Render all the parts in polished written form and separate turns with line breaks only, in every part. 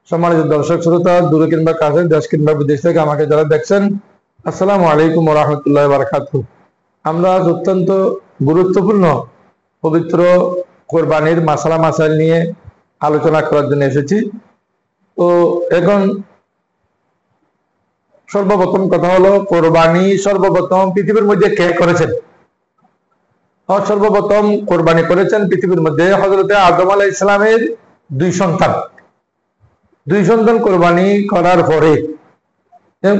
সম্মানিত দর্শক শ্রোতা, দূরে কিংবা কাছে, দেশ কিংবা বিদেশ থেকে আমাকে যারা দেখছেন, আসসালামু আলাইকুম ওয়া রাহমাতুল্লাহি ওয়া বারাকাতুহু। আমরা আজ অত্যন্ত গুরুত্বপূর্ণ পবিত্র কোরবানির মাসালা মাসাইল নিয়ে আলোচনা করার জন্য এসেছি। তো এখন সর্বপ্রথম কথা হলো, কোরবানি সর্বপ্রথম পৃথিবীর মধ্যে কে করেছেন? সর্বপ্রথম কোরবানি করেছেন পৃথিবীর মধ্যে হযরত আদম আলাইহিস সালামের দুই সন্তান কোরবানি করার পরে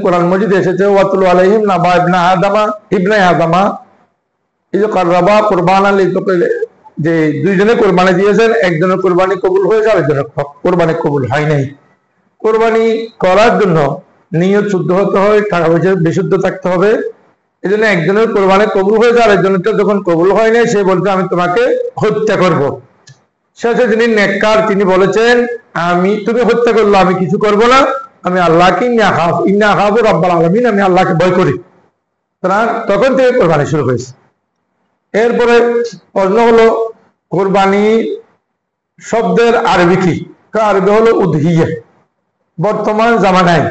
কোরআন মজিদে এসেছে, ওয়াতুলু আলাইহিম নাবা ইবনে আদামা এই যে কাররাবা কুরবানা যে দুইজনে কোরবানি দিয়েছেন, একজনের কোরবানি কবুল হয়েছে, আরেকজনের কোরবানি কবুল হয় নাই। কোরবানি করার জন্য নিয়ত শুদ্ধ হতে হয়, টাকা পয়সা বিশুদ্ধ থাকতে হবে। এই জন্য একজনের কোরবানি কবুল হয়েছে, আরেকজনেরটা যখন কবুল হয় নাই, সে বলছে আমি তোমাকে হত্যা করব। শেষে যিনি নেককার, তিনি বলেছেন তুমি হত্যা করলো, আমি কিছু করব না, আমি আল্লাহকে ইন্না আখাফু রাব্বাল আলামিন, আমি আল্লাহকে ভয় করি। তখন থেকে কোরবানি শুরু হয়েছে। এরপরে প্রশ্ন হলো, কোরবানি শব্দের আরবি কি? আরবি হলো উদহিয়া। বর্তমান জামানায়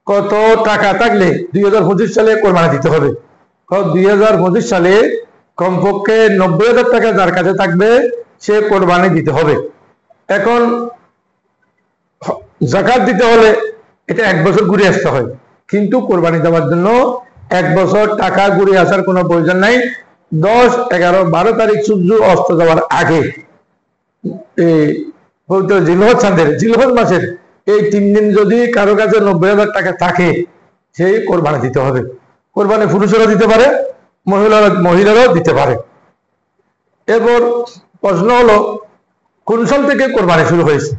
কত টাকা থাকলে 2025 সালে কোরবানি দিতে হবে? 2025 সালে কমপক্ষে 90,000 টাকা যার কাছে থাকবে সে কোরবানি দিতে হবে। এখন যাকাত দিতে হলে এটা 1 বছর ঘুরে আসতে হয়, কিন্তু কোরবানি দেওয়ার জন্য 1 বছর টাকা ঘুরে আসার কোনো প্রয়োজন নাই। 10, 11, 12 তারিখ সূর্য অস্ত যাওয়ার আগে জিলহজ মাসের এই 3 দিন যদি কারো কাছে 90,000 টাকা থাকে, সেই কোরবানি দিতে হবে। কোরবানি পুরুষেরা দিতে পারে, মহিলারাও দিতে পারে। এরপর প্রশ্ন হলো, কোন সাল থেকে কোরবানি শুরু হয়েছে?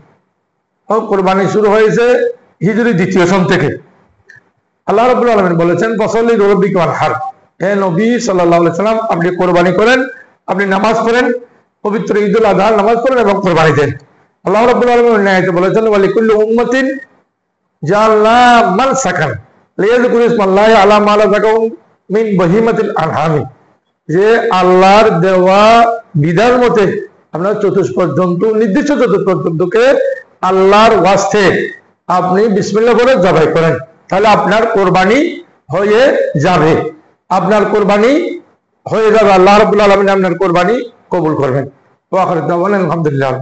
কোরবানি শুরু হয়েছে হিজরি 2য় সন থেকে। আল্লাহ রাব্বুল আলামিন বলেছেন, ফাসাল্লি লিরাব্বিকা ওয়ানহার, হে নবী সাল্লাল্লাহু আলাইহি সাল্লাম, আপনি কোরবানি করেন, আপনি নামাজ পড়েন, পবিত্র ঈদুল আযহার নামাজ পড়েন এবং কোরবানি দেন। আল্লাহ রাব্বুল আলামিন অন্য আয়াতে বলেছেন, ওয়া লিকুল্লি উম্মাতিন জাআলনা মানসাকান লিয়াযকুরু ইসমাল্লাহি আলা মা রাযাকাহুম মিন বাহিমাতিল আনআম, যে আল্লাহর দেওয়া বিধান মতে আপনার নির্দিষ্ট চতুষ্পদ আল্লাহর ওয়াস্তে আপনি বিসমিল্লাহ বলে জবাই করেন, তাহলে আপনার কোরবানি হয়ে যাবে। আল্লাহ রাব্বুল আলামিন আপনার কোরবানি কবুল করবেন। ওয়া আখিরু দাওয়ানা আলহামদুলিল্লাহ।